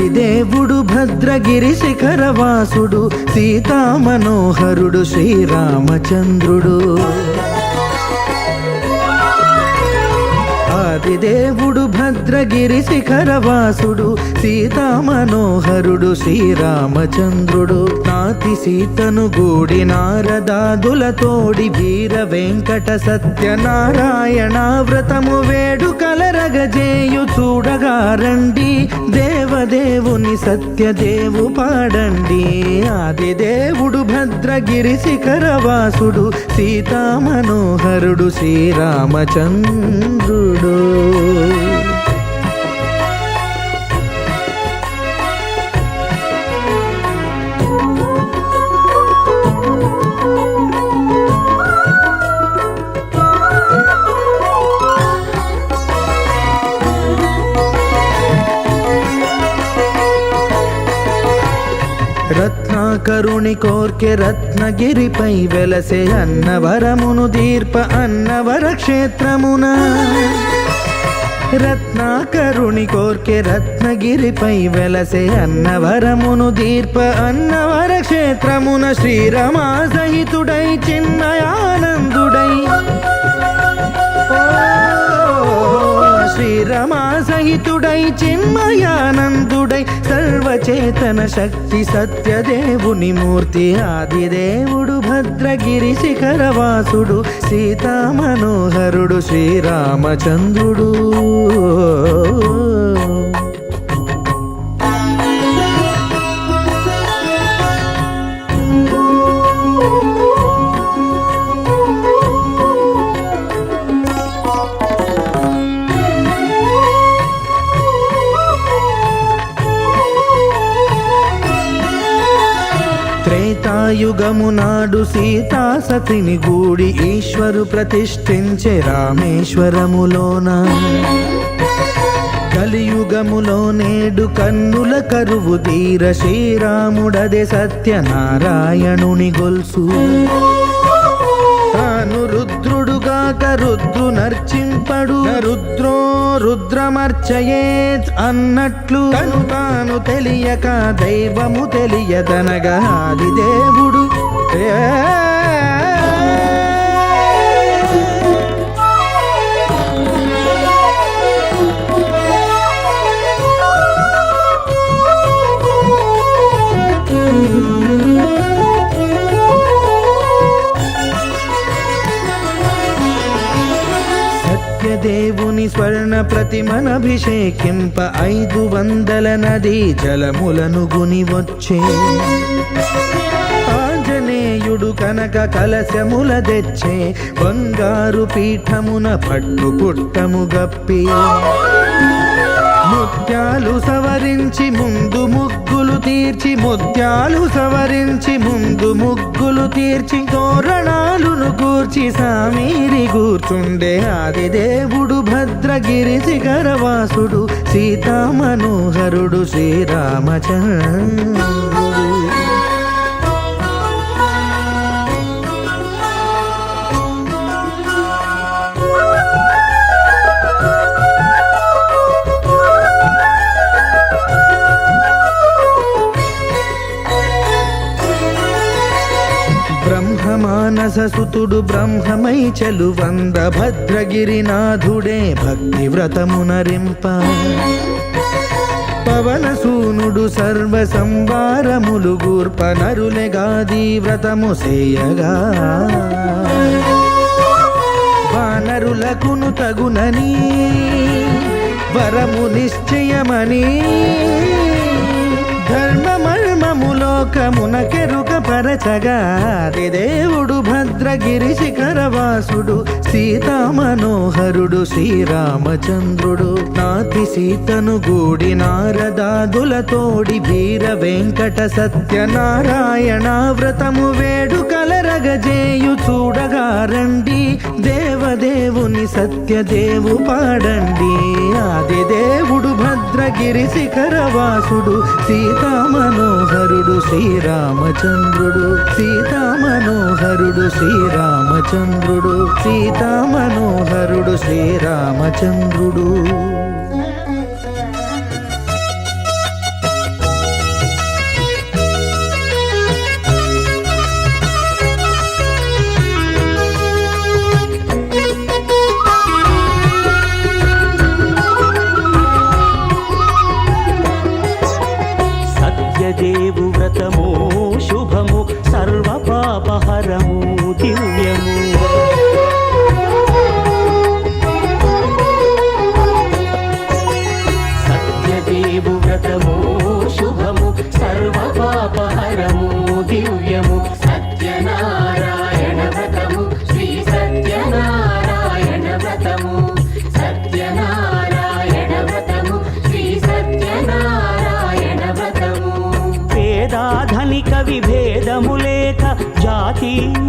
ఆదిదేవుడు భద్రగిరి శిఖరవాసుడు సీతామనోహరుడు శ్రీరామచంద్రుడు. ఆదిదేవుడు భద్రగిరి శిఖరవాసుడు సీతామనోహరుడు శ్రీరామచంద్రుడు. నాతి సీతను గూడి నారదాదులతోడి వీర వెంకట సత్యనారాయణ వ్రతము వేడుకలరగజేయు చూడగా రండి, దేవదేవుని సత్యదేవు పాడండి. ఆదిదేవుడు భద్రగిరి శిఖరవాసుడు సీతామనోహరుడు శ్రీరామచంద్రుడు. రత్నాకరుని కోర్కె రత్నగిరిపై వెలసే అన్నవరమును దీర్ప అన్నవర క్షేత్రమున. రత్నాకరుని కోర్కె రత్నగిరిపై వెలసే అన్నవరమును దీర్ప అన్నవర క్షేత్రమున. శ్రీరమా సహితుడై చిన్మయానందుడై శ్రీరమా సహితుడై చిన్మయానందుడై సర్వచేతన శక్తి సత్యదేవుని మూర్తి. ఆదిదేవుడు భద్రగిరి శిఖరవాసుడు సీతామనోహరుడు శ్రీరామచంద్రుడు. త్రేతాయుగము నాడు సీతా సతిని గూడి ఈశ్వరు ప్రతిష్ఠించే రామేశ్వరములోన. కలియుగములో నేడు కన్నుల కరువు తీర శ్రీరాముడదే సత్యనారాయణుని గొల్సు. తాను రుద్రుడుగాక రుద్రు నర్చింపడు, రుద్రో రుద్రమర్చయేత్ అన్నట్లు తను తాను తెలియక దైవము తెలియదనగా ఆదిదేవుడు దేవుని స్వర్ణ ప్రతిమనభిషేకింప 500 నదీ జలములను గుని వచ్చే. ఆంజనేయుడు కనక కలశముల తెచ్చే, బంగారు పీఠమున పట్టు పుట్టము గప్పి. ముత్యాలు సవరించి ముందు ముగ్గులు తీర్చి, ముత్యాలు సవరించి ముందు ముగ్గులు తీర్చి, తోరణాలును కూర్చి సామీరి కూర్చుండే. ఆదిదేవుడు భద్రగిరి శిఖరవాసుడు సీతామనోహరుడు శ్రీరామచంద్రుడు. బ్రహ్మమానససుతుడు బ్రహ్మమై చెలువంద భద్రగిరినాథుడే భక్తి వ్రతమునరింప. పవనసూనుడు సర్వ సంవారములు గూర్ప నరులెగాది వ్రతము సేయగా. వానరులకును తగునని వరము నిశ్చయమని, ధర్మమర్మములోకమునకెరుక పరచగా. ఆదిదేవుడు భద్రగిరి శిఖరవాసుడు సీతామనోహరుడు శ్రీరామచంద్రుడు. నాతి సీతను గూడి నారదాదులతోడి వీర వెంకట సత్యనారాయణ వ్రతము వేడుకలరగజేయు చూడగా రండి, దేవదేవుని సత్యదేవు పాడండి. ఆదిదేవుడు భద్రగిరి శిఖరవాసుడు సీతామనోహరుడు శ్రీరామచంద్రుడు. సీతామనోహరుడు శ్రీరామచంద్రుడు. సీతామనోహరుడు శ్రీరామచంద్రుడు.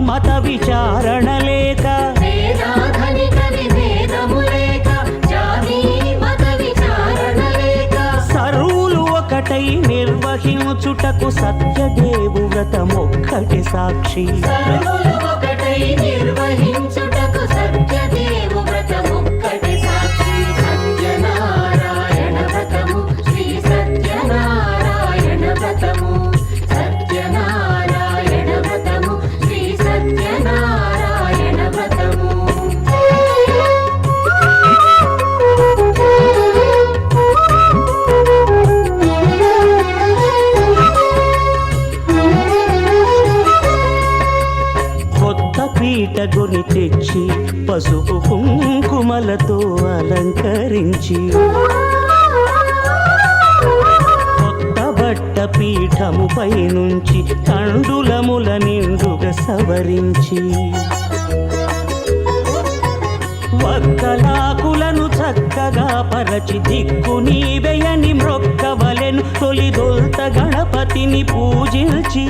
మత విచారణ లేక సర్వులు ఒకటై నిర్వహించుటకు సత్యదేవు వ్రతమొక్కటి సాక్షి. సత్యనారాయణ వ్రతము శ్రీ సత్యనారాయణ వ్రతము సత్యనారాయణ వ్రతము శ్రీ సత్యనారాయణ వ్రతము. కొత్త పీటగుని తెచ్చి పసుపు కుంకుమలతో అలంకరించి కొత్త బట్ట పీఠముపై నుంచి తండులముల నిండుగా సవరించి వక్కలాకులను చక్కగా పరచి దిక్కు నీవెయని మ్రొక్కవలెను. తొలిదొల్త గణపతిని పూజించి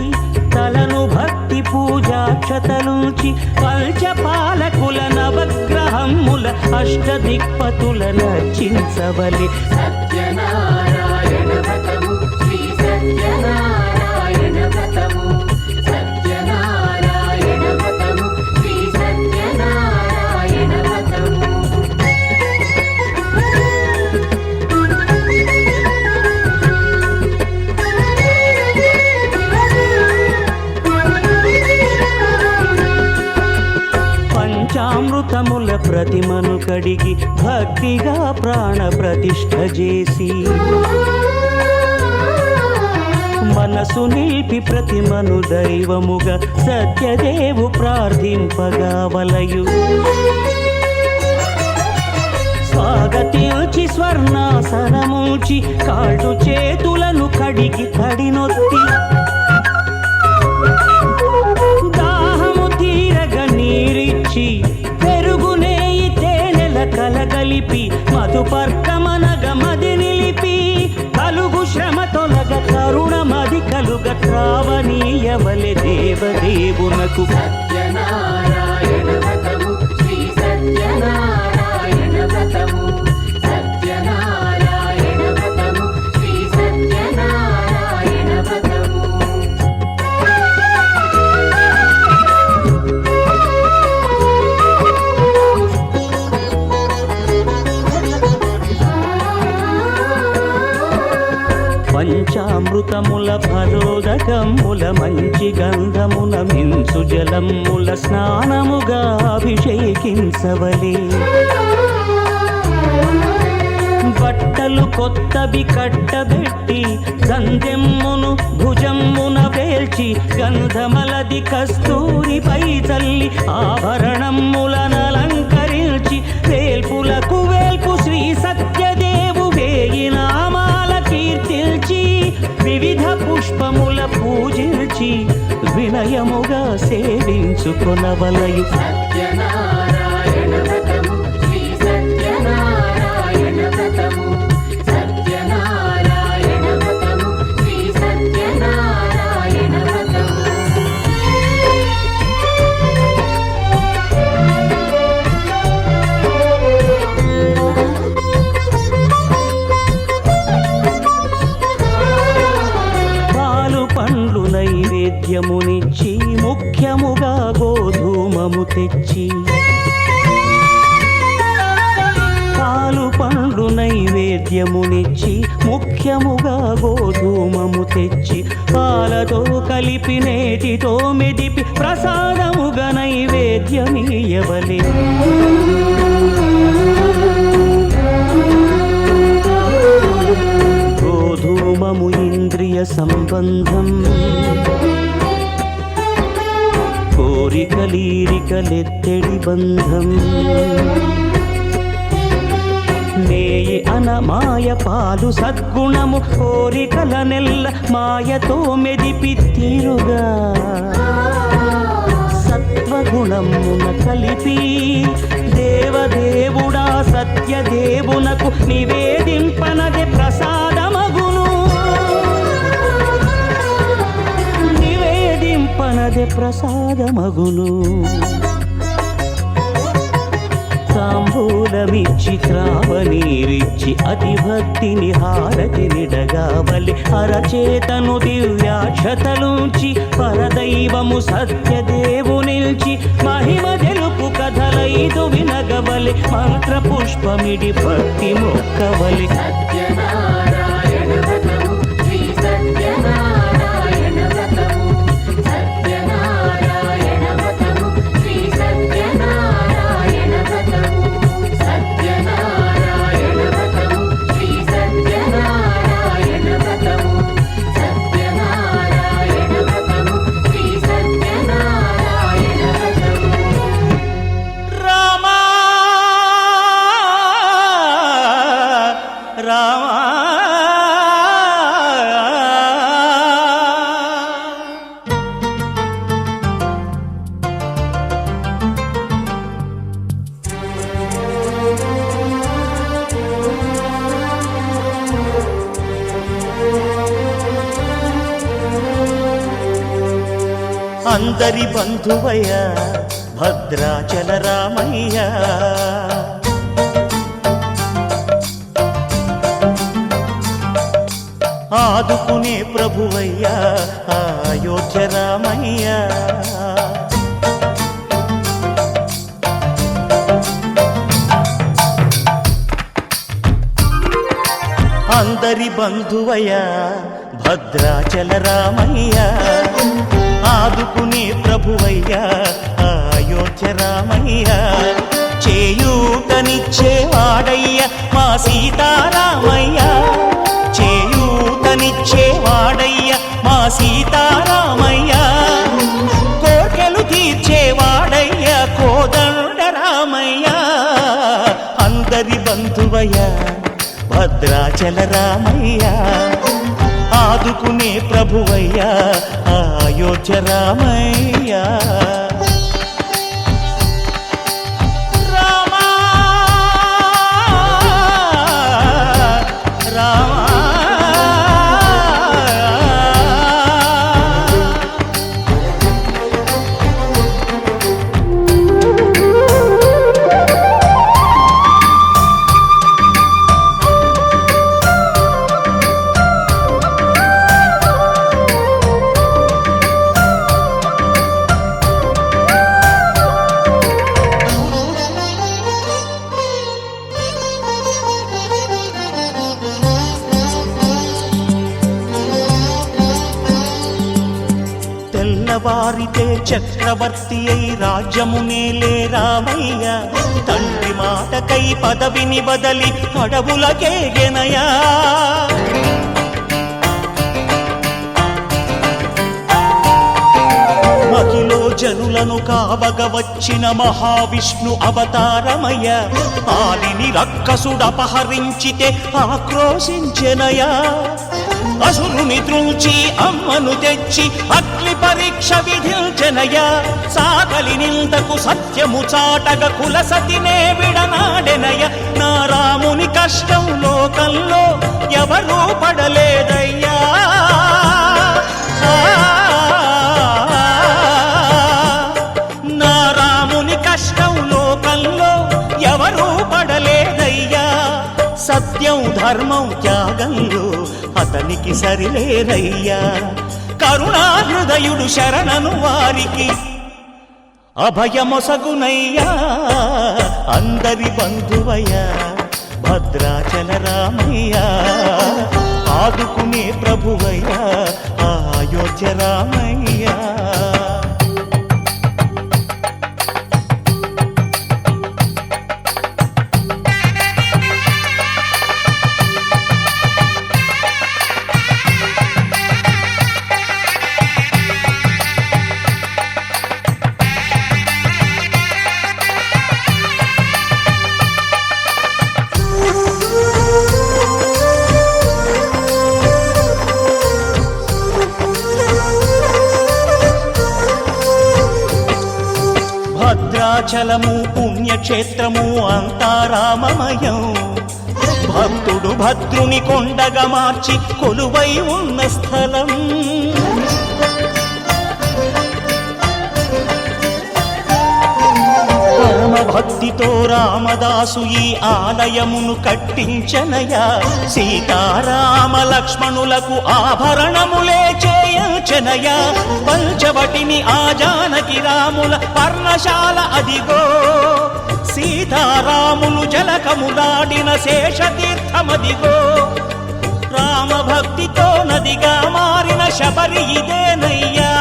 తలను భక్తి పూజాక్షతలుంచి పంచపాలకుల నవగ్రహముల అష్టదిక్పతుల నర్చించవలె. సత్యనారాయణ వ్రతము శ్రీ సత్యనారాయణ వ్రతము సత్యనారాయణ వ్రతము శ్రీ సత్యనారాయణ వ్రతము. పంచామృతముల ప్రతిమను కడిగి భక్తిగా ప్రాణ ప్రతిష్ఠ చేసి మనసు నిలిపి ప్రతిమను దైవముగా సత్యదేవు ప్రార్థింపగా వలయు. స్వాగతించి స్వర్ణాసనముంచి కాళ్ళు చేతులను కడిగి కడినొత్తి దాహము తీరగా నీరిచ్చి పెరుగునేయి తేనెల కలగలిపి మధుపర్కమనగ మది నిలిపి కలుగు శ్రమ తొలగ కరుణ మది కలుగ త్రావనీయవలె దేవదేవునకు. సత్యనారాయణ వ్రతము శ్రీ సత్యనారాయణ వ్రతము సత్యనారాయణ వ్రతము శ్రీ సత్యనారాయణ వ్రతము. పంచామృతముల ఫలోదకముల మంచి గంధమున మించు జలముల స్నానముగా అభిషేకించవలే. బట్టలు కొత్తవి కట్టబెట్టి గంధెమ్మును భుజమ్మున వేల్చి గంధమలది కస్తూరిపై చల్లి ఆభరణములనలంకరించి వేల్పులకు వేల్పు శ్రీ సత్యదేవు వేయి నామాల కీర్తిల్చి వివిధ పుష్పముల పూజించి వినయముగా సేవించుకొనవలయు. సత్యనారాయణ వ్రతము శ్రీ సత్యనారాయణ వ్రతము సత్యనారాయణ వ్రతము శ్రీ సత్యనారాయణ వ్రతము. నైవేద్యమునిచ్చి ముఖ్యముగా గోధూమము తెచ్చి పాలు పండ్లు నైవేద్యమునిచ్చి ముఖ్యముగా గోధూమము తెచ్చి పాలతో కలిపి నేతితో మెదిపి ప్రసాదముగా నైవేద్యమీయవలె. గోధూమము ఇంద్రియ సంబంధం కోరికలీరికలెత్తడి బంధం నేయి అనమాయ పాలు సద్గుణము కోరికల నెల్ల మాయతో మెదిపి తీరుగా సత్వగుణమున కలిపి దేవదేవుడా సత్యదేవునకు నివేదింపనదే ప్రసాదమగును నివేదింపనదే ప్రసాదమగును. తాంబూలమిచ్చి త్రావనీరిచ్చి అతి భక్తిని హారతినిడగావలి అరచేతను దివ్యాక్షతలుంచి పరదైవము సత్యదేవు నిల్చి మహిమ తెలుపు కథలైదు వినగవలి మంత్ర పుష్పమిడి భక్తి మొక్కవలి. సత్యనారాయణ వ్రతము శ్రీ సత్యనారాయణ వ్రతము సత్యనారాయణ వ్రతము శ్రీ సత్యనారాయణ వ్రతము సత్యనారాయణ వ్రతము శ్రీ సత్యనారాయణ వ్రతము సత్యనారాయణ వ్రతము శ్రీ సత్యనారాయణ వ్రతము. రామా రామా అందరి బంధువయ్య భద్రాచల రామయ్య, ఆదుకునే ప్రభువయ్య అయోధ్య రామయ్య. అందరి బంధువయ్య భద్రాచల రామయ్య, ఆదుకునే ప్రభువయ్య అయోధ్య రామయ్య. చేయూతనిచ్చేవాడయ్య మా సీతారామయ్య, చేయూతనిచ్చేవాడయ్య మా సీతారామయ్య. కోర్కెలు తీర్చేవాడయ్య కోదండ రామయ్య. అందరి బంధువయ్య భద్రాచల రామయ్య, ఆదుకునే ప్రభువయ్య అయోధ్య రామయ్య. రామా రామా తెల్లవారితే చక్రవర్తి అయి రాజ్యమునేలే రామయ్య, తండ్రి మాటకై పదవిని బదలి అడవులకేగెనయా. మహిలో జనులను కావగ వచ్చిన మహావిష్ణు అవతారమయ్య, ఆలిని రక్కసుడపహరించితే ఆక్రోశించెనయా. అసురుని త్రుంచి అమ్మను తెచ్చి అగ్ని పరీక్ష విధించెనయ. సాగలి నిందకు సత్యము చాటగ కుల సతినే విడనాడెనయ. నా రాముని కష్టం లోకంలో ఎవరూ పడలేదయ్యా. నా రాముని కష్టం లోకంలో ఎవరూ పడలేదయ్యా. సత్యం ధర్మం త్యాగంలో అతనికి సరిలేరయ్యా. కరుణాహృదయుడు శరణను వారికి అభయమొసగునయ్యా. అందరి బంధువయ్య భద్రాచల రామయ్య, ఆదుకునే ప్రభువయ్య అయోధ్య రామయ్య. భద్రాచలము పుణ్యక్షేత్రము అంతా రామమయం. భక్తుడు భద్రుని కొండగా మార్చి కొలువై ఉన్న స్థలం. భక్తితో రామదాసు ఈ ఆలయమును కట్టించనయా. సీతారామ లక్ష్మణులకు ఆభరణములే చేయించనయా. పంచవటిని ఆ జానకి రాముల పర్ణశాల అదిగో. సీతారాములు జలకములాడిన శేషతీర్థమదిగో. రామ భక్తితో నదిగా మారిన శబరి ఇదేనయ్యా.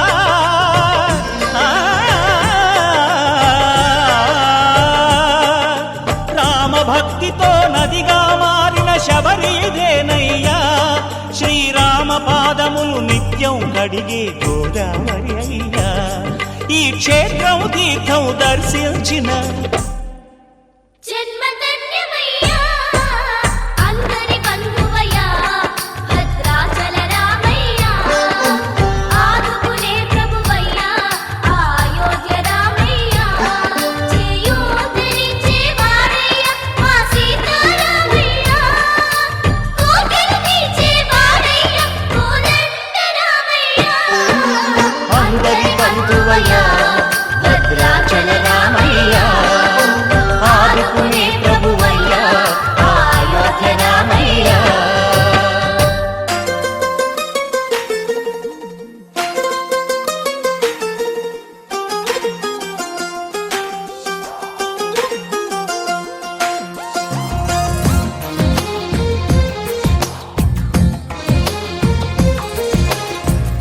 రామ భక్తితో నదిగా మారిన శబరి ఇదేనయ్యా. శ్రీరామ పాదములు నిత్యం కడిగే గోదావరి అయ్యా. ఈ క్షేత్రం తీర్థం దర్శించిన జన్మధన్యమయ్యా అందరి బంధువయ్యా భద్రాచల రామయ్యా ఆదుకునే ప్రభువయ్యా అయోధ్య రామయ్యా చేయూతనిచ్చే వాడయ్యా మా సీతారామయ్యా కోటలు తీర్చే వాడయ్యా కోదండ రామయ్యా అందరి బంధువయ్యా భద్రాచల రామయ్యా ఆదుకునే ప్రభువయ్యా అయోధ్య రామయ్యా.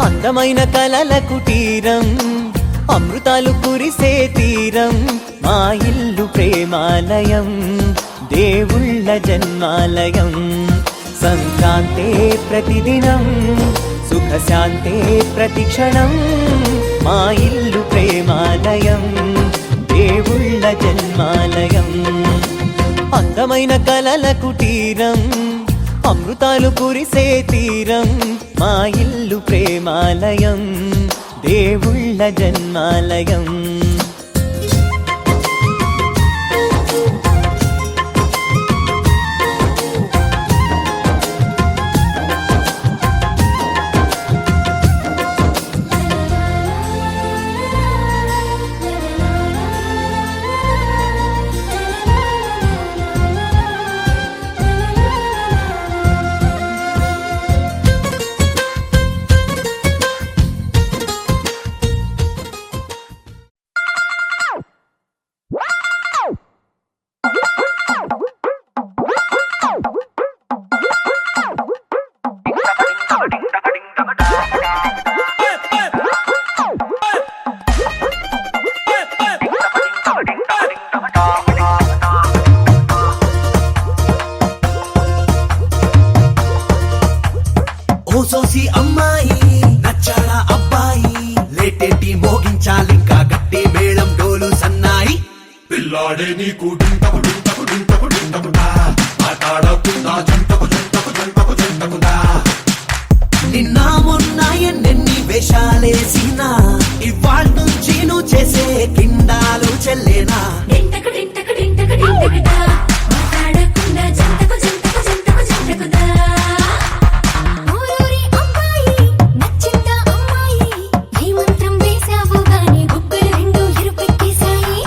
అందమైన కలల కుటీరం అమృతాలు కురిసే తీరం మా ఇల్లు ప్రేమాలయం దేవుళ్ళ జన్మాలయం. సంక్రాంతే ప్రతిదినం సుఖశాంతే ప్రతిక్షణం మా ఇల్లు ప్రేమాలయం దేవుళ్ళ జన్మాలయం. అందమైన కలల కుటీరం అమృతాలు కురిసే తీరం మా ఇల్లు ప్రేమాలయం దేవుళ్ళ జన్మాలయం. ఓసోసి అమ్మాయి నచ్చాడా అబ్బాయి లేటేటి మోగించాలింకా గట్టి మేళం డోలు సన్నాయి. పిల్లాడే నీకు డింటకు డింటకు డింటకు డింటకుడా ఆటాడకుండా జంటకు జంటకు జంటకు జంటకుడా. నిన్న మొన్న ఎన్నెన్ని వేషాలేసినా ఇవాళ నుంచి నువ్వు చేసే కిండాలు చెల్లేనా. డింటక డింటక డింటక డింటకడా మాట్లాడకుండా జంటకు జంటకు జంటకు జంటకుదా. ఊరూరి అమ్మాయి నచ్చిందా అమ్మాయి ఈ మంత్రం వేసావు గాని గుబ్బలు రెండు ఎరుపెక్కేశాయి.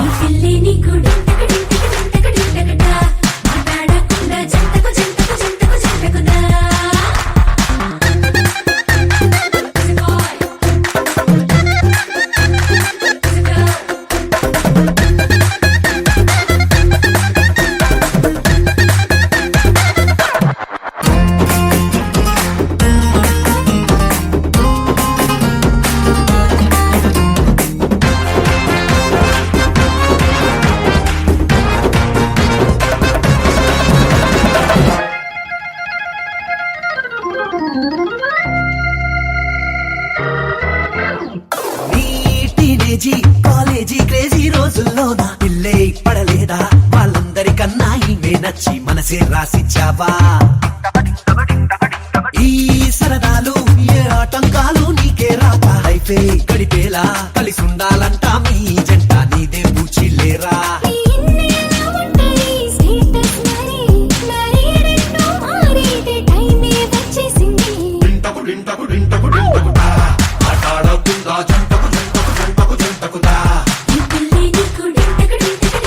ఈ పిల్లి నీకు డింటక డింటక డింటక డింటకడా మాట్లాడకుండా జంటకు జంటకు జంటకు జంటకుదా. టీనేజీ కాలేజీ క్రేజీ రోజుల్లో నా పిల్లే పడలేదా వాళ్ళందరికన్నా ఈమె నచ్చి మనసే రాసిచ్చావా. ఈ సరదాలు ఏ ఆటంకాలు నీకే రాక లైఫే గడిపేలా కలిసి ఉండాలంట మీ జంట నీదే పూచిలేరా. డింటకు డింటకు డింటకు డింటకుడా ఆటాడకుండా జంటకు జంటకు జంటకు జంటకుడా. ఈ పిల్లి నీకు డింటక డింటక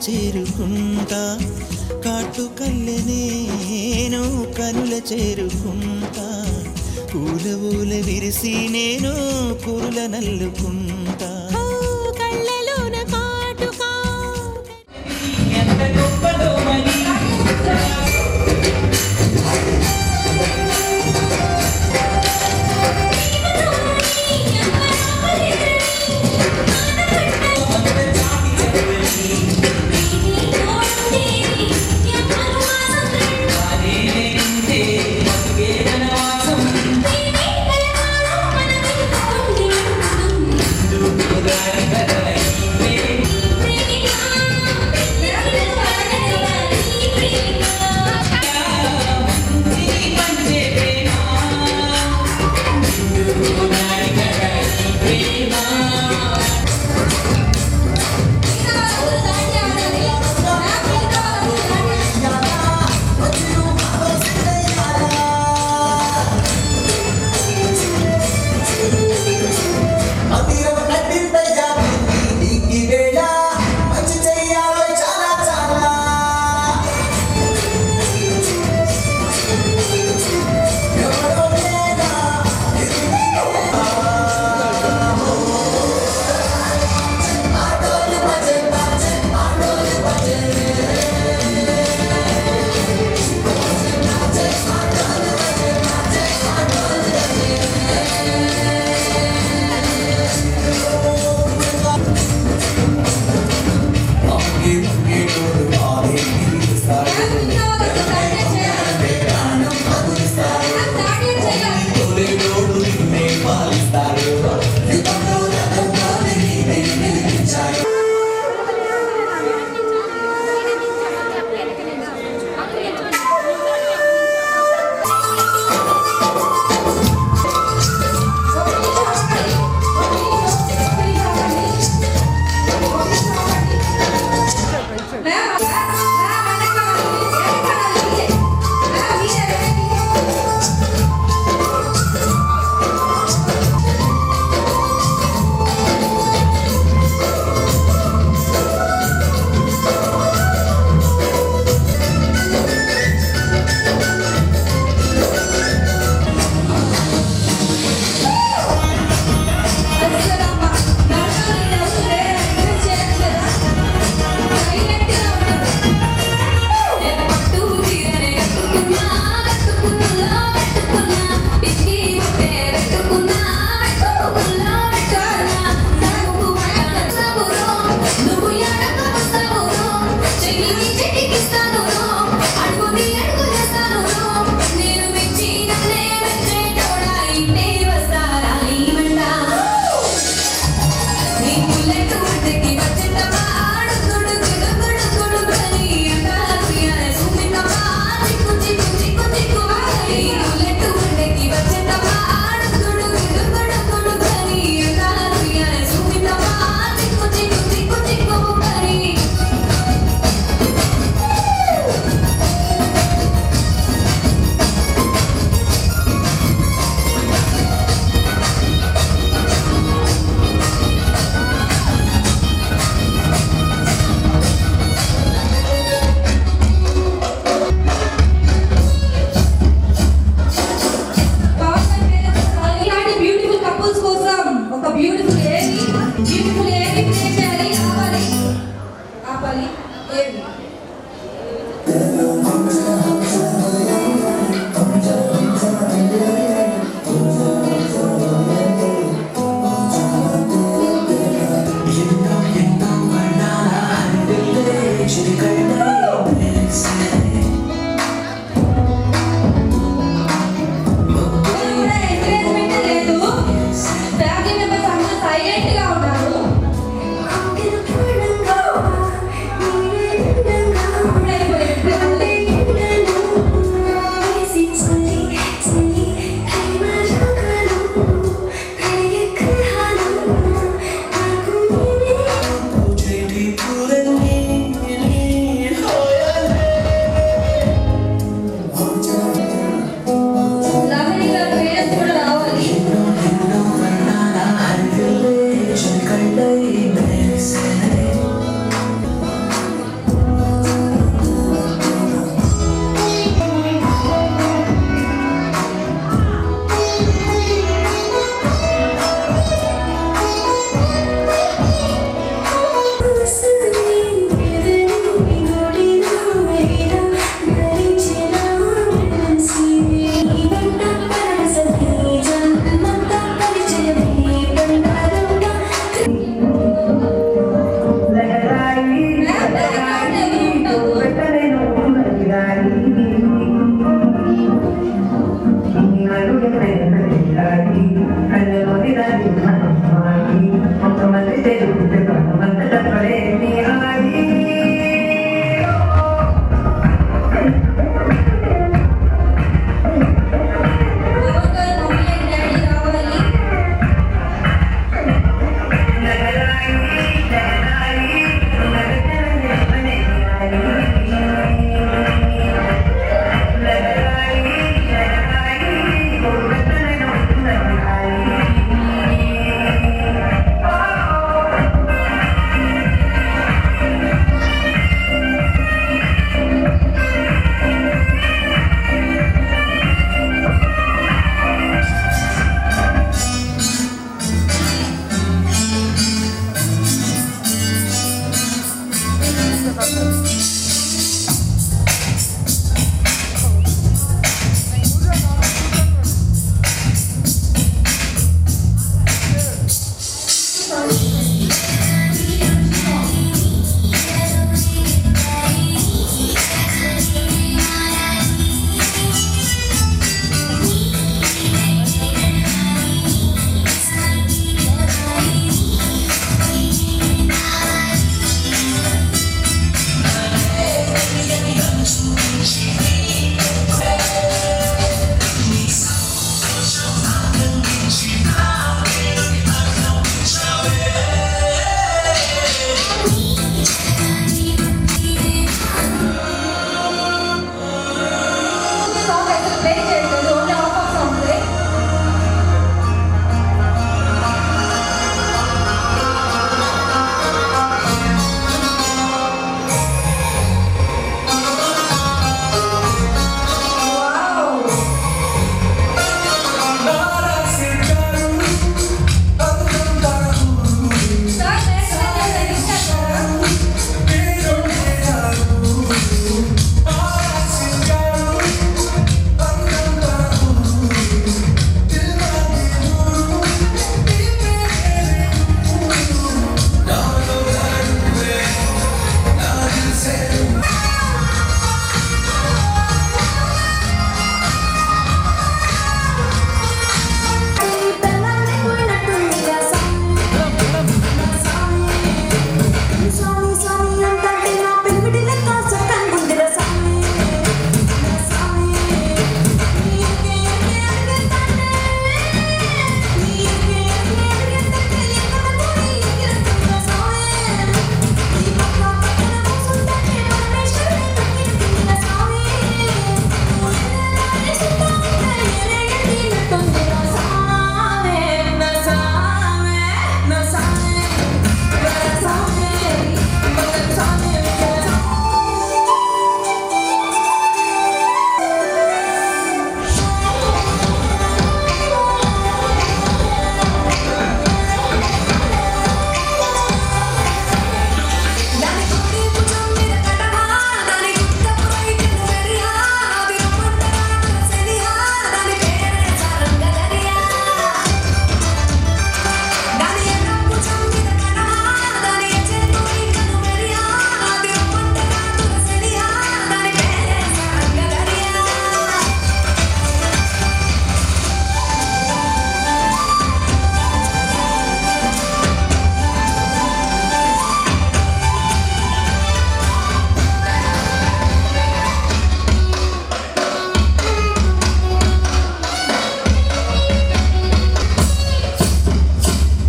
చేరుకుంటా కాటుకల్లె నేను కనుల చేరుకుంటా పూల ఊల విరిసి నేను కురుల నల్లుకుంటా కళ్ళలోన కాటుకా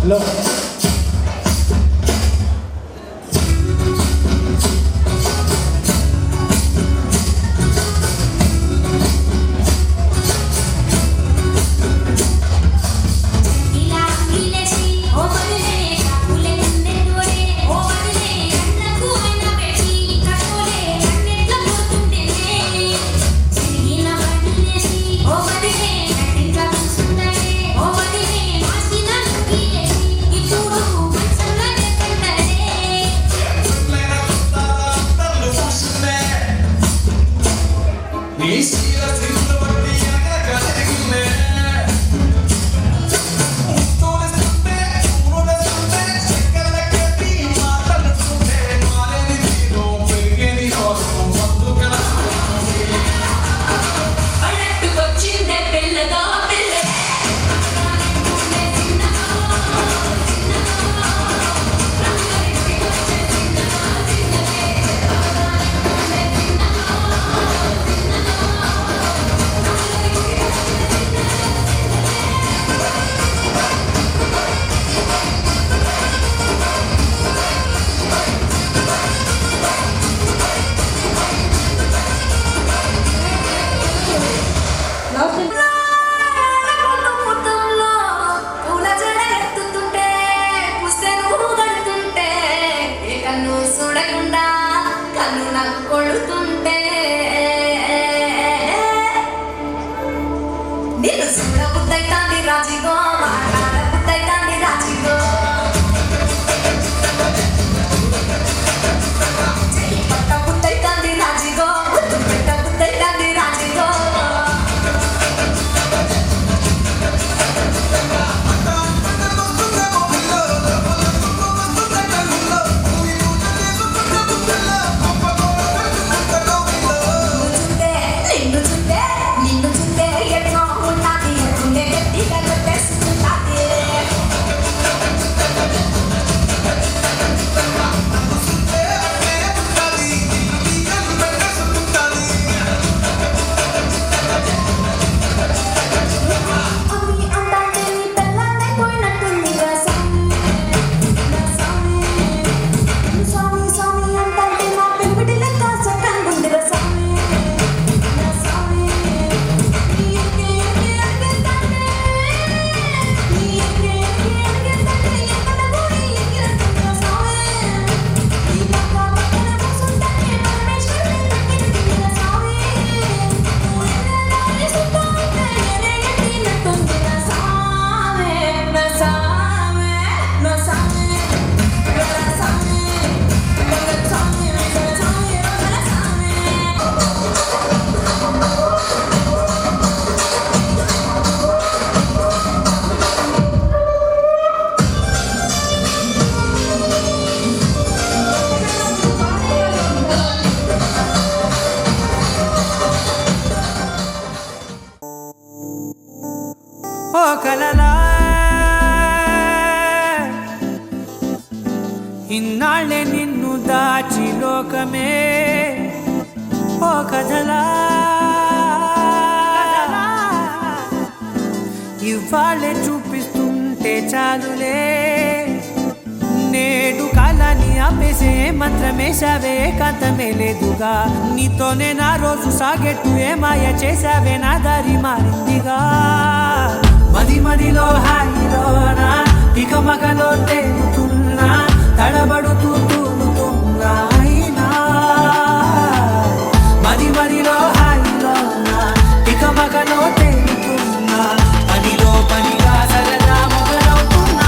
హలో ఇలా ఇలేసి ఓ వదిలే కాకులే నిన్నెడోలే ఓ వదిలే అన్నకు వెనబెట్టి కట్టులే అన్నెట్ల పోతుంటేనే సిరిగిన వదిలేసి ఓ వదిలే కట్టింట్ల కూసుందనే ఓ వదిలే మాసిన నువ్వేసి ఇప్పుడు మంచంలో ఎత్తంటనే అడట్టుకొచ్చిందే పిల్లగా పిల్ల పుట్టంలో పూల జడ ఎత్తుతుంటే పుస్తే నువ్వు కడుతుంటే ఏ కన్ను చూడకుండా కన్ను నాకు కొడుతుంటే నిన్ను చూడ బుద్ధైతాంది రాజిగో మాట్లాడ బుద్ధైతాంది రాజిగో చెయ్యి పట్ట బుద్ధైతాంది రాజిగో ముద్దు పెట్ట బుద్ధైతాంది రాజిగో నిన్ను చుట్టే ఎట్లా ఉంటాది గుండె గట్టిగా కొట్టేసుకుంటాది అమ్మి అంటాంటే నీ పిల్లనే పోయినట్టుంది స్వామి స్వామి అంటాంటే నా పెంపుటి లెక్క చక్కగుంది స్వామి ఓ కలలా ఇన్నాళ్ళే నిన్ను దాచి లోకమే ఓ కథలా ఇవాళ్ళే చూపిస్తుంటే చాలులే నేడు కాలాన్ని ఆపేసే మంత్రమేశావే కాంతమే లేదుగా నీతోనే నా రోజు సాగెట్టు ఏ మాయ చేశావే నా దారి మారిందిగా మది మదిలో హాయిలోనా ఇక మగలో తేలుతున్నా తడబడుతూ తూలుతున్నా అయినా మది మదిలో హాయిలోనా ఇక మగలో తేలుతున్నా పనిలో పనిగా సరదా మొదలవుతున్నా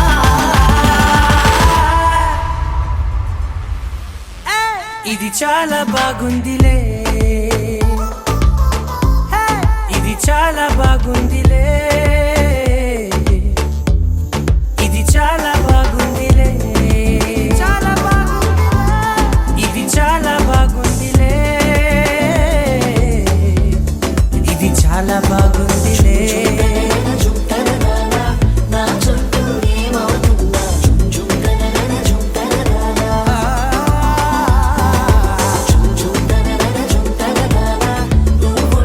ఇది చాలా బాగుందిలే ఇది చాలా బాగుందిలే ఇది చాలా బాగుందిలే చాలా బాగుందిలే ఇది చాలా బాగుందిలే ఇది చాలా బాగుందిలే నువ్వు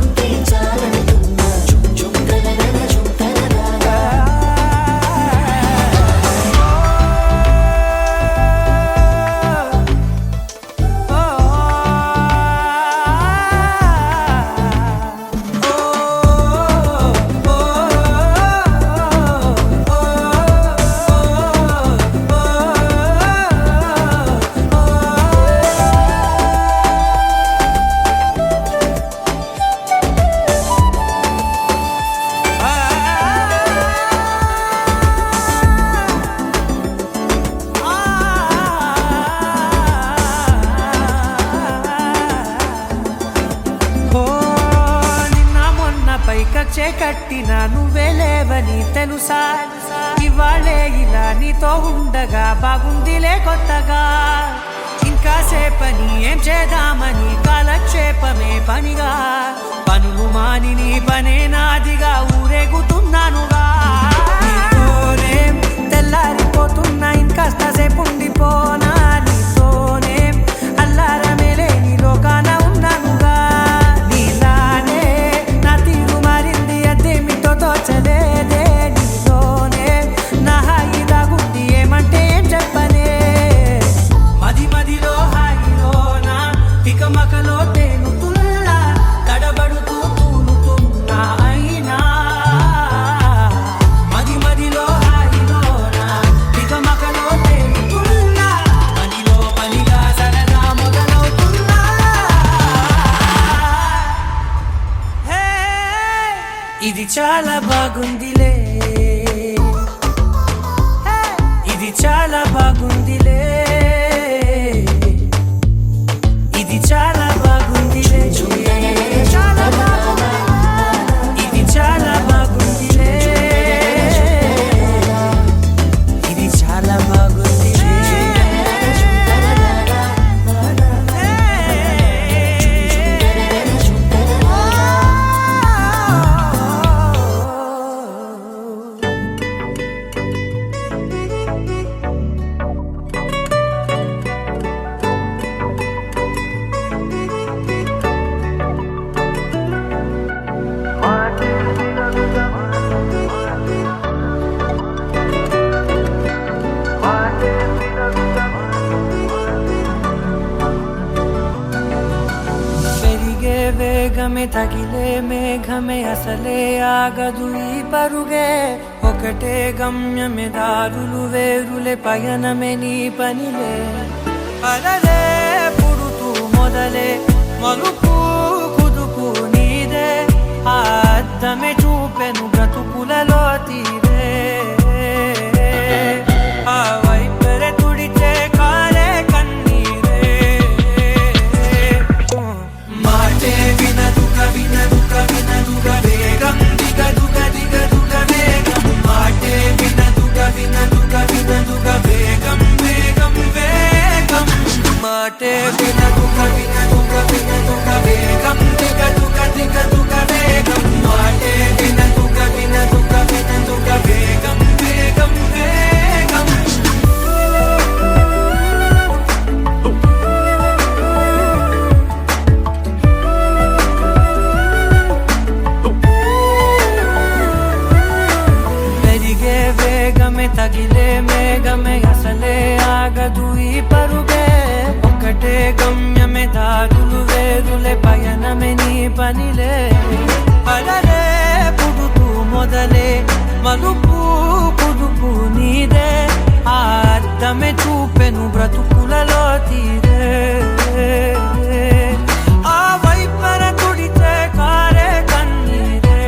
మూటే కట్టినా నువ్వే లేవని తెలుసా ఇవాళే ఇలా నీతో ఉండగా బాగుందిలే కొత్తగా ఇంకా సేపని ఏం చేద్దామని కాలక్షేపమే పనిగా పనులు మాని నీ పనే నాదిగా ఊరేగుతున్నానుగా నీతోనే తెల్లారిపోతున్నా ఇంకాస్త సేపు ఉండిపోనా నీతోనే అల్లారమే లేని లోకాన ఉన్నానుగా నీలానే నా తీరు మారింది అదేమిటో తోచలేదే నీలోనే నా హాయి దాగుంది ఏమంటే ఏం చెప్పనే మది మదిలో హాయిలోనా తికమకలో తేలుతున్నా తడబడుతూ తూలుతున్నా అయినా మది మదిలో హాయిలోనా తికమకలో తేలుతున్నా పనిలో పనిగా సరదా మొదలవుతున్నా హే, ఇది చాలా బాగుందిలే హే, ఇది చాలా బాగుందిలే ఇది చాలా బాగుందిలే చాలా బాగుంది ఇది చాలా బాగుందిలే ఇది చాలా బాగుందిలే పెరిగే వేగమే తగిలే మేఘమే అసలే ఆగదు ఈ పరుగే ఒకటే గమ్యమే దారులు వేరులే పయనమే నీ పనిలే అలలే పుడుతూ మొదలే మలుపు కుదుపు నీదే ఆ అద్దమే చూపెను బ్రతుకులలో తీరే ఆ వైపరే తుడిచే కారే కన్నీరే మాటే వినదుగ వినదుగ వినదుగ వేగం దిగదుగ దిగదుగ వేగం మాటే వినదుగ వినదుగ వినదుగ వేగం వేగం వేగం మాటే వినదుగ వినదుగ వినదుగ వేగం దిగదుగ దిగదుగ వేగం మాటే వినదుగ వినదుగ వినదుగ వేగం వేగం వేగం పెరిగే వేగమే తగిలే మేఘమే అసలే ఆగదు ఈ పరుగే ఒకటే గమ్యమే దారులు వేరులే పయనమే నీ పనిలే అలలే పుడుతూ మొదలే మలుపు కుదుపు నీదే ఆ అద్దమే చూపెను బ్రతుకులలో తీరే ఆ వైపర తుడిచే కారే కన్నీరే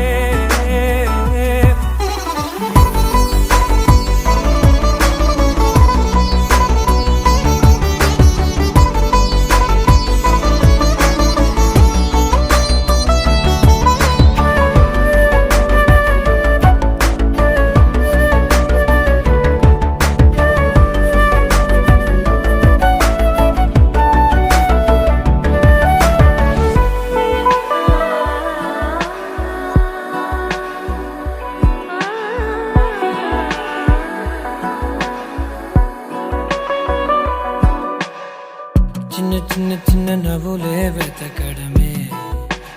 చిన్న చిన్న చిన్న నవ్వులే వెతకడమే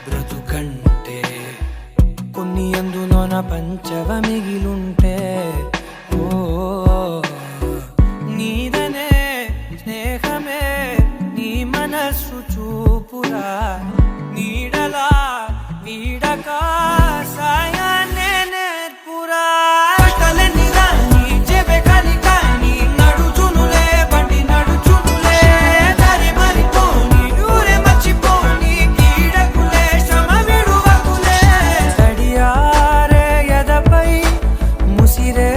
బ్రతుకంటే కొన్ని అందులోన పంచవ మిగిలుంటే ఓ నీదనే స్నేహమే నీ మనస్సు చూపురా నీడలా వీడక సాయాన్నే నేర్పురా కలని రాని చెబె కలి కాని నడుచునులే బండి నడుచునులే దారి మరిపోని ఊరే మర్చిపోని కీడకులే శ్రమ విడువకులే తడియారే ఎదపై ముసిరే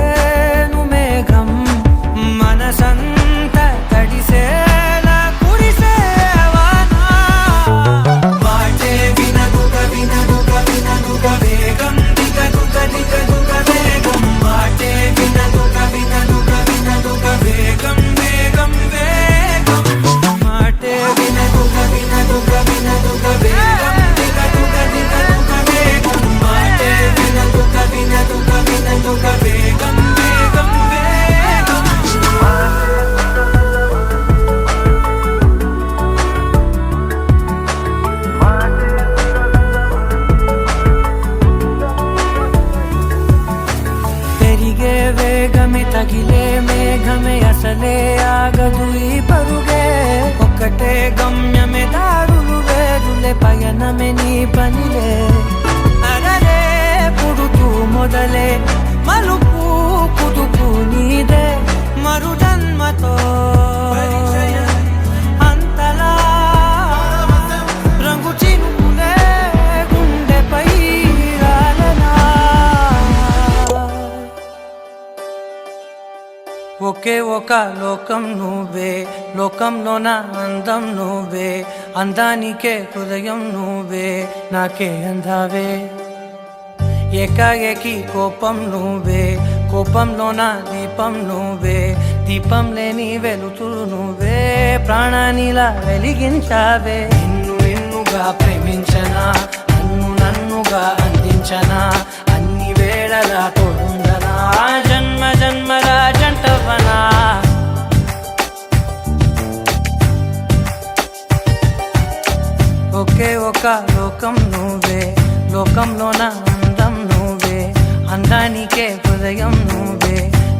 తగిలే మేఘమే అసలే ఆగదు ఈ పరుగే ఒక్కటే గమ్యమే దారులు వేరులే పయనమే నీ పనిలే అరరే పుడుతూ మొదలే మలుపు కుదుపు నీదే మరు జన్మతో అంతలా రంగు చినుకులే గుండెపై రాలనా ఒకే ఒక లోకం నువ్వే లోకంలో నా అందం నువ్వే అందానికే హృదయం నువ్వే నాకే అందావే ఏకాఏకి కోపం నువ్వే కోపంలో నా దీపం నువ్వే దీపం లేని వెలుతురు నువ్వే ప్రాణానిలా వెలిగించావే నిన్ను నిన్నుగా ప్రేమించనా నన్నుగా అందించనా అన్ని వేళలా తోడుందనా జన్మ జన్మల జంటవనా ఒకే ఒక లోకం నువ్వే లోకంలో నా అందం నువ్వే అందానికే హృదయం నువ్వే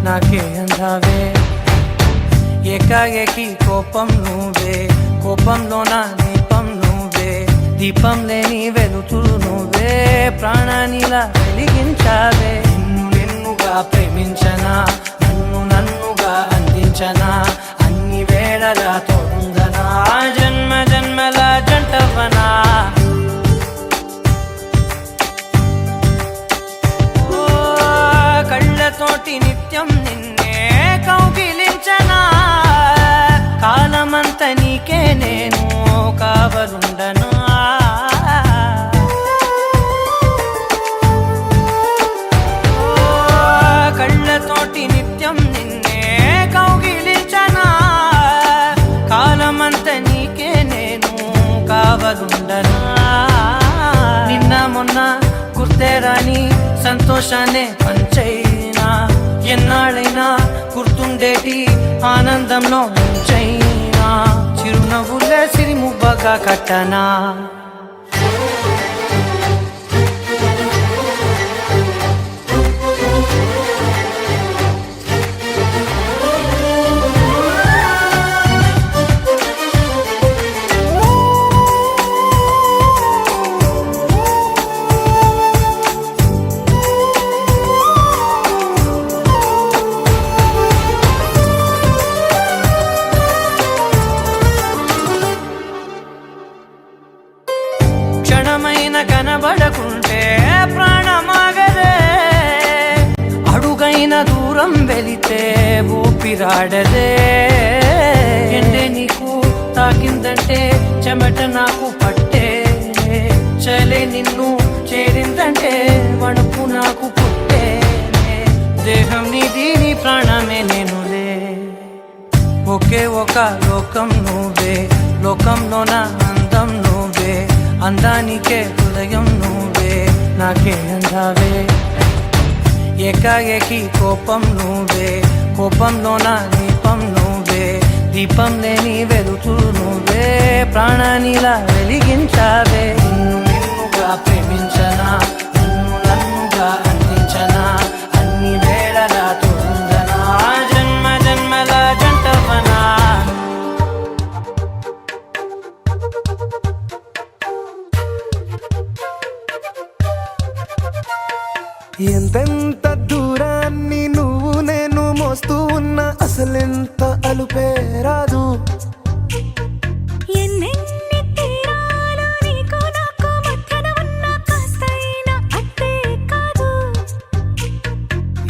నాకే అందావే ఏకాఏకి కోపం నువ్వే కోపంలో నా దీపం నువ్వే దీపం లేని వెలుతురు నువ్వే ప్రాణానిలా వెలిగించావే నిన్ను నిన్నుగా ప్రేమించనా నన్నుగా అందించనా అన్ని వేళలా తోడుందనా జన్మ జన్మల జంటవనా కళ్ళతోటి నిత్యం నిన్నే కౌగిలించనా కాలమంత నీకే నేను కావలుండనా కళ్ళతోటి నిత్యం నిన్నే కౌగిలించనా కాలమంత నీకే నేను కావలుండనా నిన్న మొన్న గుర్తేరాని సంతోషాన్ని పంచైనా ఎన్నాళ్ళైనా గుర్తుండేటి ఆనందంలో ముంచైనా చిరునవ్వులే సిరిముబ్బగా కట్టనా క్షణమైన కనబడకుంటే ప్రాణమాగదే అడుగైన దూరం వెళితే ఊపిరాడదే ఎండే నీకు తాకిందంటే చెమట నాకు పట్టే చలే నిన్ను చేరిందంటే వణుకు నాకు పుట్టే దేహం నీది నీ ప్రాణమే నేనులే ఒకే ఒక లోకం నువ్వే లోకంలో నా అందం నువ్వే అందానికే హృదయం నువ్వే నాకే అందావే ఏకాఏకి కోపం నువ్వే కోపంలో నా దీపం నువ్వే దీపం లేని వెలుతురు నువ్వే ప్రాణానిలా వెలిగించావే నిన్ను నిన్నుగా ప్రేమించనా నన్నుగా అందించనా అన్ని వేళలా తోడుందనా జన్మ జన్మల జంటవనా ఎంతెంత దూరాన్ని నువ్వు నేను మోస్తూ ఉన్నా అసలెంత అలుపే రాదు ఎన్నెన్ని తీరాలు నీకు నాకు మధ్యన ఉన్న కాస్తైనా అట్టే కాదు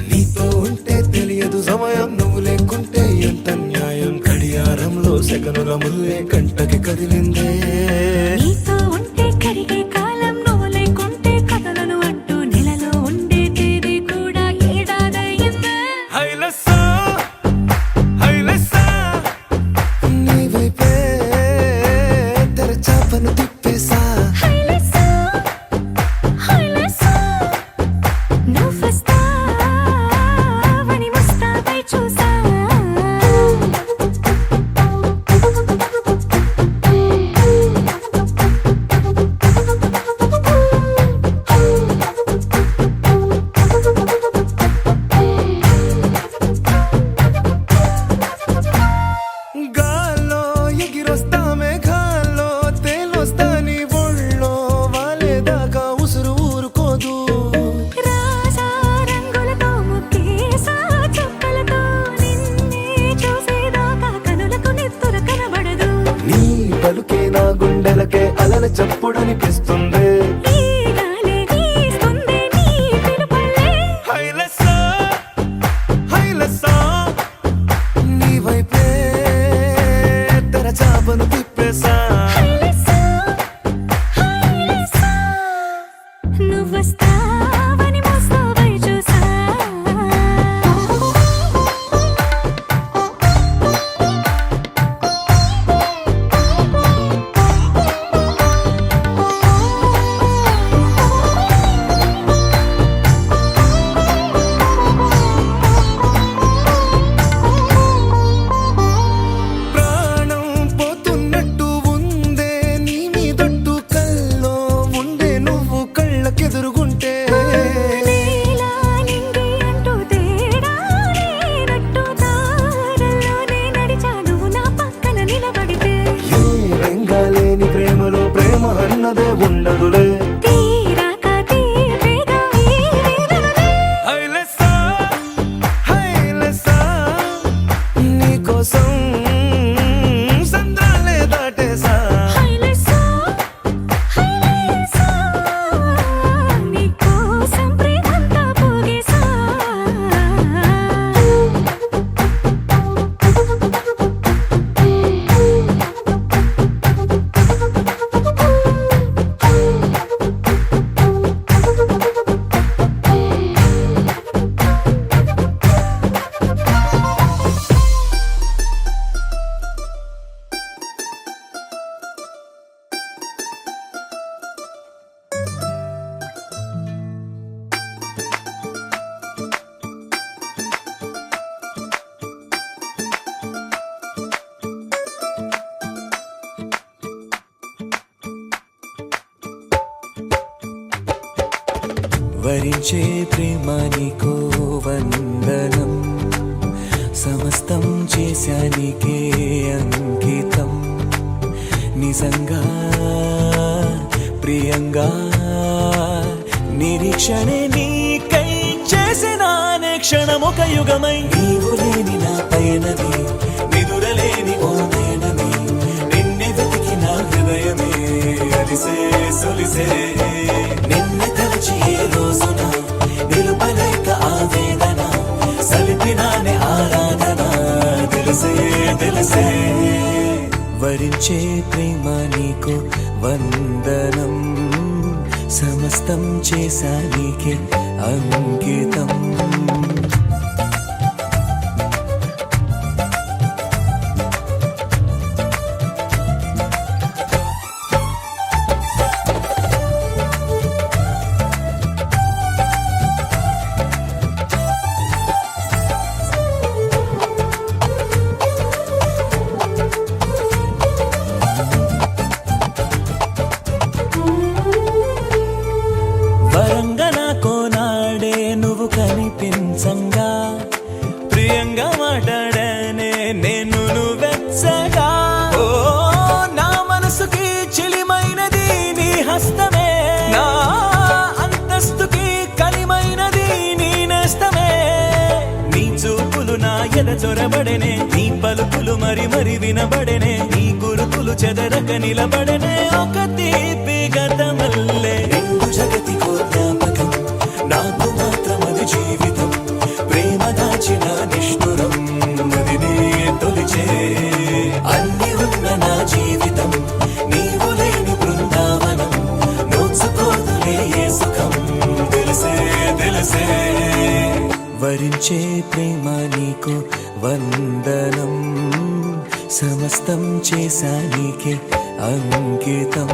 నీతో ఉంటే తెలియదు సమయం నువ్వు లేకుంటే ఎంత న్యాయం గడియారంలో సెకనుల ముల్లే కంటకి కదిలిందే నీతో ఉంటే కరిగే కాలం నువ్వు లేకుంటే కథలను అంటూ నెలలో ఉండే తేదీ కూడా ఏడాదయ్యిందే నీ వైపే తెరచాపను తిప్పేసా హైలెస్సా నువ్వు వస్తావని ముస్తాబై చూసా గుండెలోని చప్పుడనిపిస్తుంది. ఈ గాలి వీస్తుంది నీ పిలుపులే. హైలెస్సా, హైలెస్సా, నీ వైపే తెరచాపను తిప్పేసా. హైలెస్సా, హైలెస్సా, నువ్వొస్తావని మోస్తావై చూసా. ప్రాణం పోతున్నట్టు ఉందే నీ మీదొట్టు, కల్లో ఉండే నువ్వు కళ్ళకెదురుగుంటే. నీలా నింగి అంటూ తేడా లేనట్టు తారల్లోనే నడిచాను నా పక్కన నిలబడితే. ఏ రంగాలేని ప్రేమలో ప్రేమ అన్నదే ఉండదులే. తీరాక తీపేగా ఈ వేదనలే. హైలెస్సా, హైలెస్సా, నీకోసం సంద్రాలే దాటేసా. హైలెస్సా, హైలెస్సా, నీకోసం ప్రేమంతా పోగేసా. వరించే ప్రేమ నీకో వందనం, సమస్తం చేశానికే అంకితం. నిజంగా ప్రియంగా నిరీక్షణే నీకై చేసిన క్షణమొక యుగమై. నీవు లేని నా పయనమే నిదురలేని ఓ నయనమే, నిన్నే వెతికిన హృదయమే అలిసే సొలిసే. నిన్ను తలచి ఏ రోజున నిలుపలేక ఆవేదన, సలిపినానే ఆరాధన తెలిసే తెలిసే. వరించే ప్రేమ నీకు వందనం, సమస్తం చేశా నీకే అంకితం. వరంగా నాకో నాడే నువ్వు కనిపించంగా, ప్రియంగా మాట్లాడానే నేను నువ్వెచ్చగా. ఓ నా మనసుకి చిలిమైనది నీ హస్తమే, నా అంతస్తుకి కలిమైనది నీ నేస్తమే. నీ చూపులు నా ఎద చొరబడెనే, నీ పలుకులు మరి మరి వినబడెనే, నీ గురుకులు చెదరక నిలబడెనే. ఒక తీపి గతమల్లే రెండు జగతికో జ్ఞాపకం, నాకు మాత్రం అది జీవితం. ప్రేమ దాచిన నిష్ఠురం అది నే తొలిచే. అన్ని ఉన్న నా జీవితం నీవు లేని బృందావనం, నోచుకోదులే ఏ సుఖం తెలిసే తెలిసే. వరించే ప్రేమ నీకు వందనం, సమస్తం చేశా నీకే అంకితం.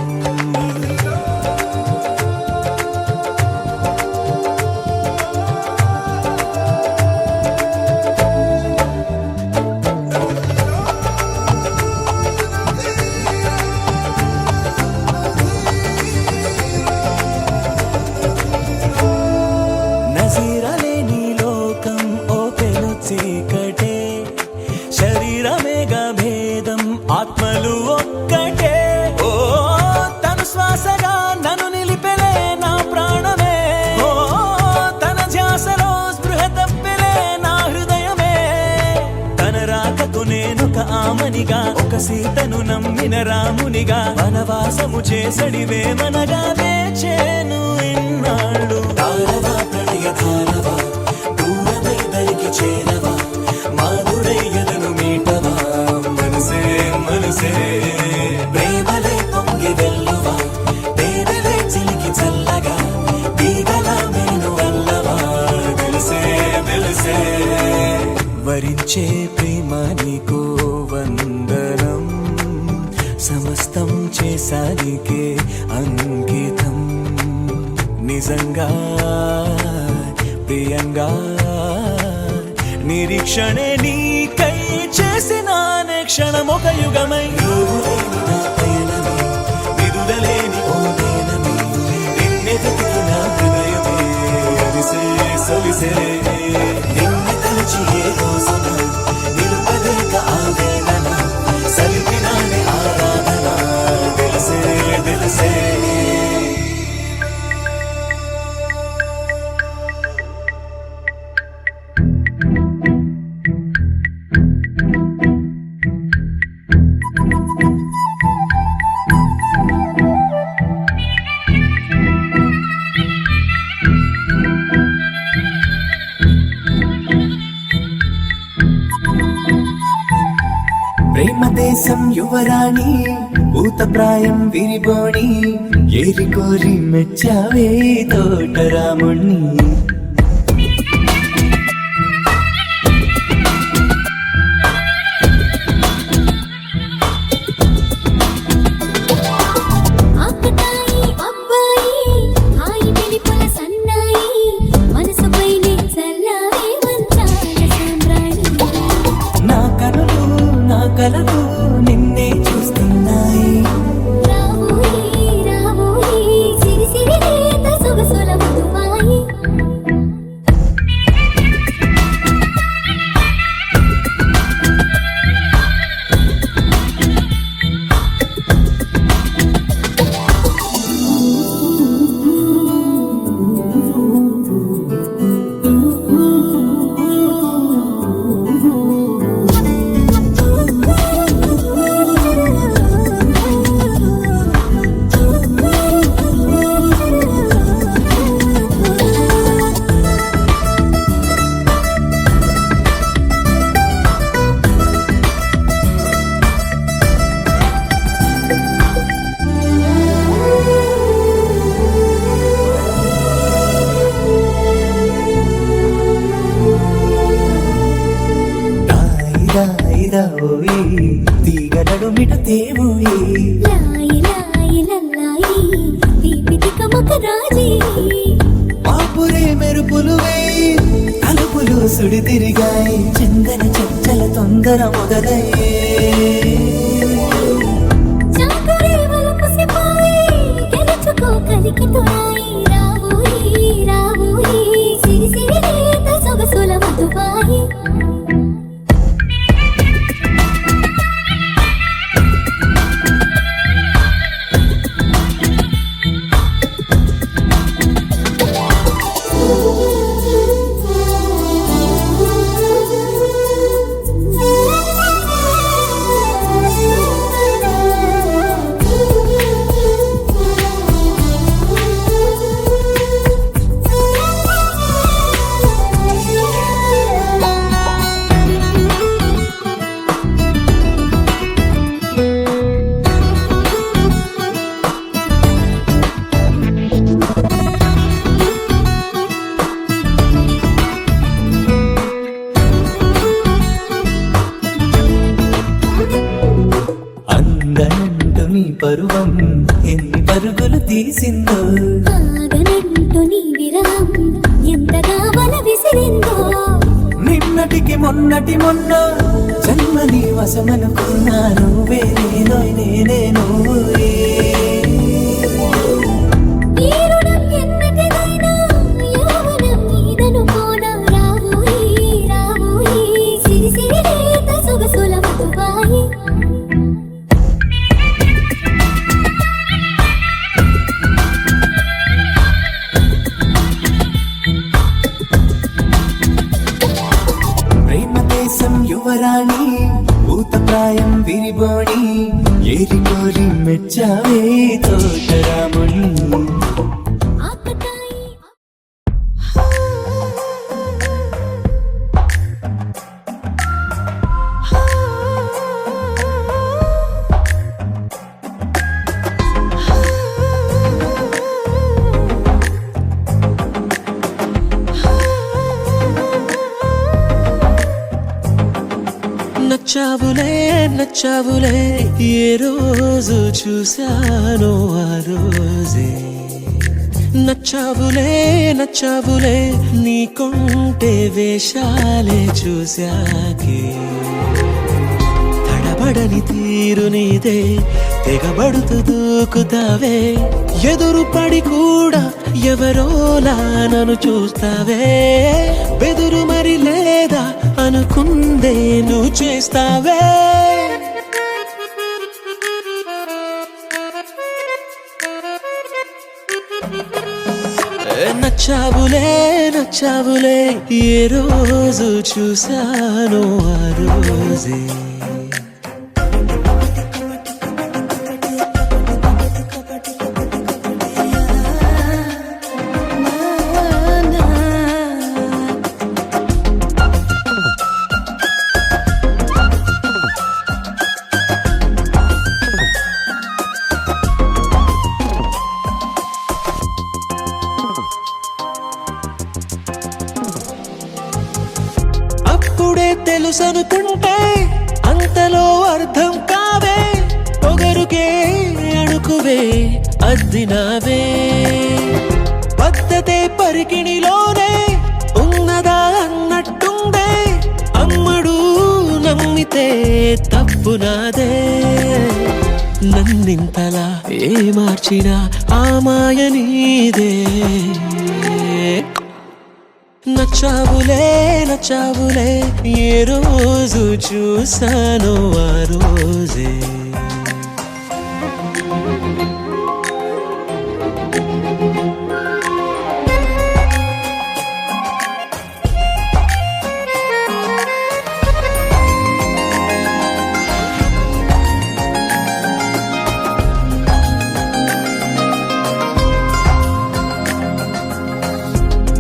నజీరలేని లోకం ఓ పెను చీకటే, శరీరమేగా భేదం ఆత్మలు ఒక్కటే. ఓ తను శ్వాసగా నన్ను నిలిపెలే నా ప్రాణమే, ఓ తన ధ్యాసలో స్పృహ తప్పెలే నా హృదయమే. తన రాకకు నేను ఆమనిగా ఒక సీతను నమ్మిన రామునిగా వనవాసము చేసడివేమనగా వేచేను ఇన్నాళ్ళు తారవా ప్రణయ ధారవా దూరమై దరికి చేరవా మాధురయ్యదను మీటవా మనసే మనసే ప్రేమలే పొంగి వెల్లువా తేనెలే చిలికి చల్లగా తీగలా మేను వల్లవా తెలిసే తెలిసే వరించే ప్రేమ నీకో వందనం సమస్తం చేసానికే అంకితం నిజంగా ప్రియంగా నిరీక్షణే నీకై చేసిన క్షణమొక యుగమై విదులలేని ఓ నేనమే నిన్నెతుకిన హృదయమే అలిసే సొలిసే నిన్ను తలచి ఏ రోజున నిలుపలేక ఆవేదన సలిపినానే ఆరాధన తెలిసే తెలిసే ప్రేమ దేశం యువరాణి భూతప్రాయం విరిబోణి ఏరి కోరి మెచ్చావే తోటరాముణ్ణి ఆకతాయి అబ్బాయి హాయి వెలిపుల సన్నాయి మనసుపైనే చల్లారే మంచాల సాంబ్రాణి నా కనులు నా కలలు నిన్నే చూస్తున్నాయి రావోయి రావోయి సిరి సిరి లేత సొగసుల మధువాయి ఓయి తీగలడు మిట తేవోయి లాయి లాయి లల్లాయి దీపి దికమక రాజీ పాపురే మెరుపులు వేయి తలుపులు సుడి తిరిగాయి చందన చంచల తొందర మొదలయ్యే చాకరే వలపు సిపాయి గెలుచుకో కలికి తోయి రావోయి రావోయి సిరి సిరి లేత సొగసుల మధువాయి అందనంటు నీ పరువం ఎన్ని పరుగులు తీసిందో ఆగనంటూ నీ విరహం ఎంతగా వల విసిరిందో నిన్నటికి మొన్నటి మొన్న జన్మని వశమనుకున్నా నువ్వే నేనోయ్ నేనే నువ్వే ఈ రుణం ఎన్నటిదైనా యౌవనం నీదనుకోనా రావోయి రావోయి సిరి సిరి లేత సొగసుల మధువాయి ప్రేమ దేశం యువరాణి భూతప్రాయం విరిబోణి ఏరికోరి మెచ్చావే తోటరాముని ఆకతాయి నచ్చావులే నచ్చావులే ఏ రోజు చూశానో ఆ రోజే నచ్చావులే నచ్చావులే నీకుంటే వేషాలే చూశాకే తడబడని తీరు నీదే తెగబడుతూ దూకుతావే ఎదురు పడి కూడా ఎవరోలా నన్ను చూస్తావే బెదురు మరి లేదా అనుకుందే నువ్వు చేస్తావే నచ్చావులే నచ్చావులే ఏ రోజు చూశానో ఆ రోజే అప్పుడే తెలుసనుకుంటే అంతలో అర్థం కావే పొగరుకే అణుకువే అద్దినావే పద్ధతే పరికిణిలోనే ఉన్నదా అన్నట్టుండే అమ్మడు నమ్మితే తప్పు నాదే నన్నింతలా ఏ మార్చినా ఆ మాయ నీదే నచ్చావులే నచ్చావులే ఏ రోజు చూశానో ఆ రోజే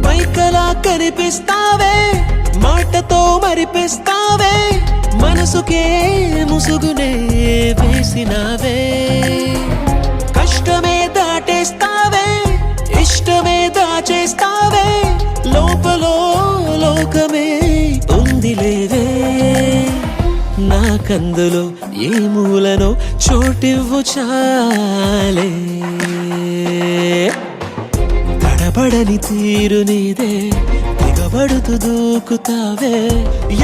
పైకలా కనిపిస్తావే మాటతో మరిపిస్తావే మనసుకే ముసుగునే వేసినావే కష్టమే దాటేస్తావే ఇష్టమే దాచేస్తావే లోపలో లోకమే ఉంది లేవే నాకందులో ఏ మూలనో చోటివ్వు చాలే తడబడని తీరు నీదే తెగబడుతూ దూకుతావే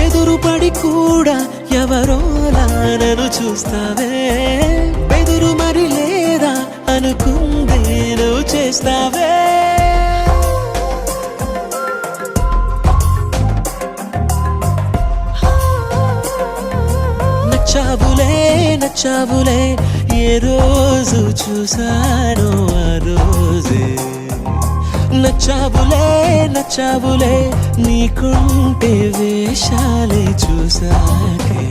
ఎదురు పడి కూడా ఎవరోలా నన్ను చూస్తావే బెదురు మరి లేదా అనుకుందే నువ్వు చేస్తావే నచ్చావులే నచ్చావులే ఏ రోజు చూశానో ఆ రోజే నచ్చావులే నచ్చావులే నీకుంటే వేషాలే చూసాకే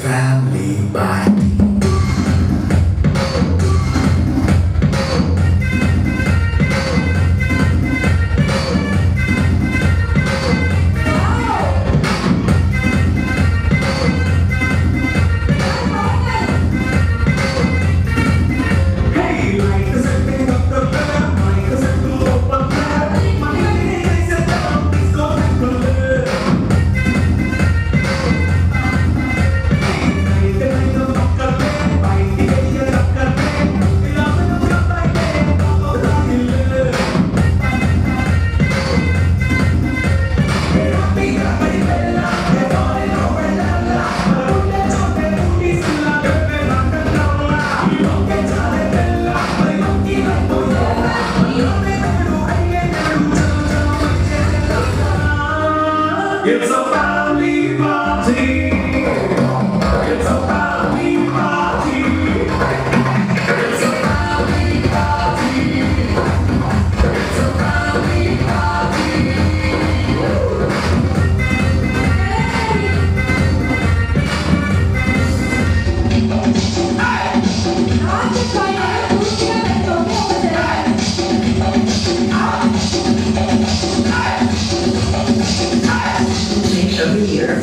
family party. It's a family party. It's a family party. It's a family party. It's a family every year.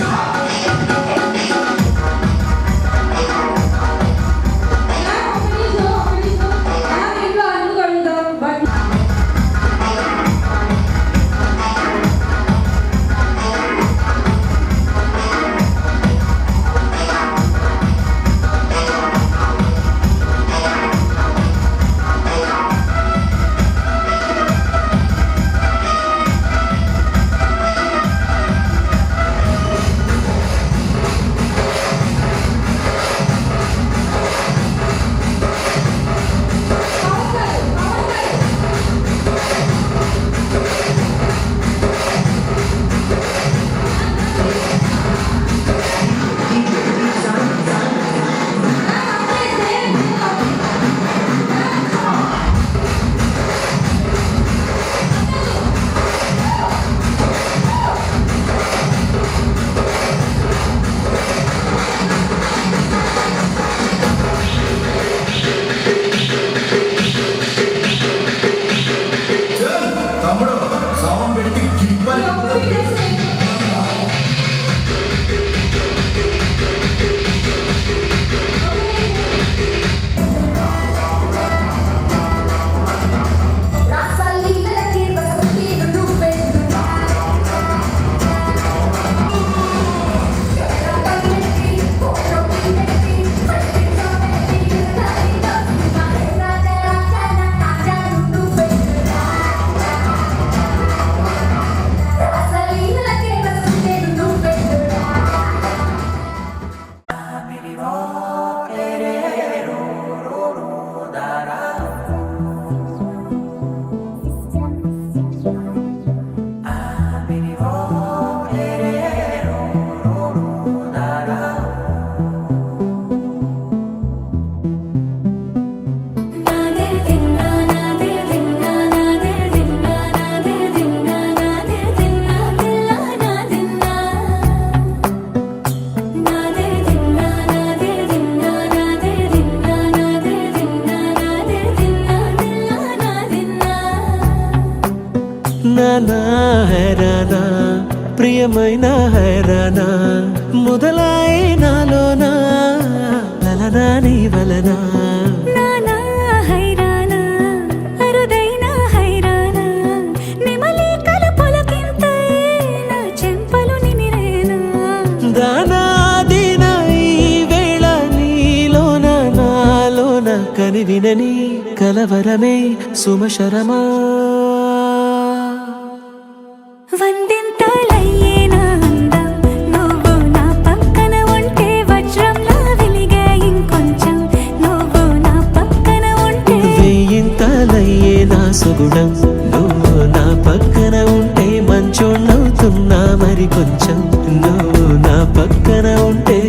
నానా హైరానా ప్రియమైన హైరానా మొదలాయి నాలోనా లలనా నీ వలనా నానా హైరానా అరుదైన హైరానా నిమలి కలుపులకింతై నా చెంపలు నిమిరేనా దానాదిన ఈ వేళ నీలోన నాలోన కనివినని కలవరమే సుమశరమా వందింతలయ్యేనా అందం నువ్వు నా పక్కన ఉంటే వజ్రంలా వెలిగే ఇంకొంచెం నువ్వు నా పక్కన ఉంటే వెయ్యింతలయ్యే నా సుగుణం నువ్వు నా పక్కన ఉంటే మంచోళ్ళవుతున్నా మరి కొంచెం నువ్వు నా పక్కన ఉంటే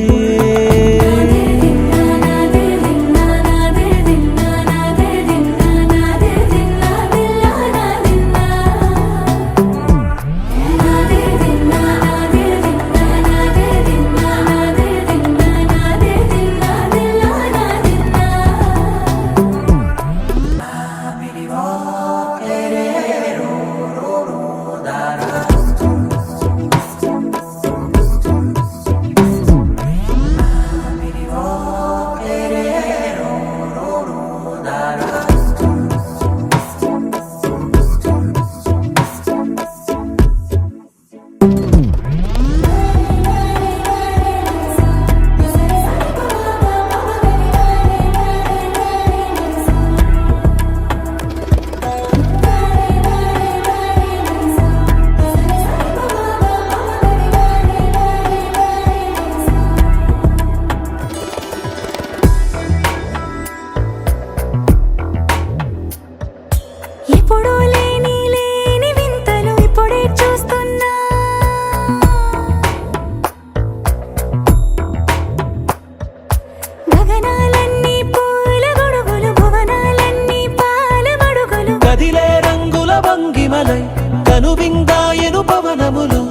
భంగిమలై కనువిందాయను పవనములు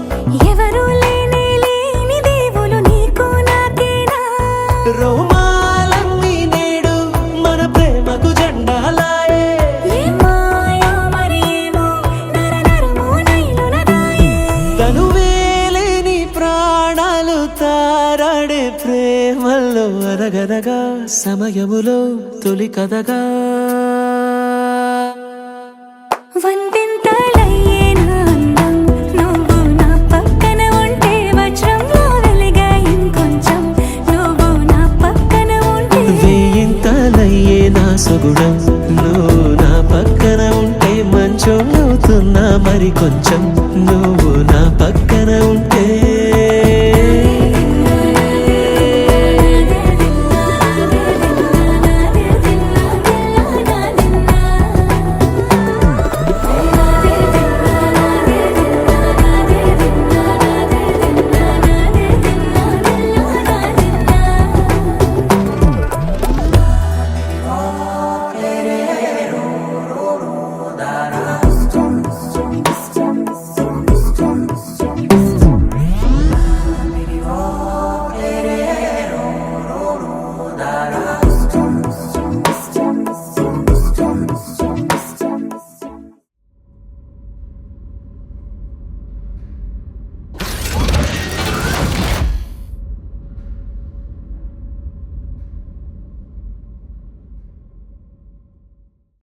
ఎవరు లేని దేవులు నీకు నాకేనా రోమాలన్నీ నేడు మన ప్రేమకు జెండాలాయే ఏ మాయో మరి ఏమో నరనరమో నైలునదాయే తనువేలేని ప్రాణాలు తారాడే ప్రేమల్లో అనగనగా సమయములో తొలి కథగా వందెంతలయ్యేనా అందం నువ్వు నా పక్కన ఉంటే వజ్రంలో వెలిగా ఇంకొంచెం నువ్వు నా పక్కన ఉంటే వేయింతలయ్యే నా సొగుణం నువ్వు నా పక్కన ఉంటే మంచం అవుతున్నా మరి కొంచెం నువ్వు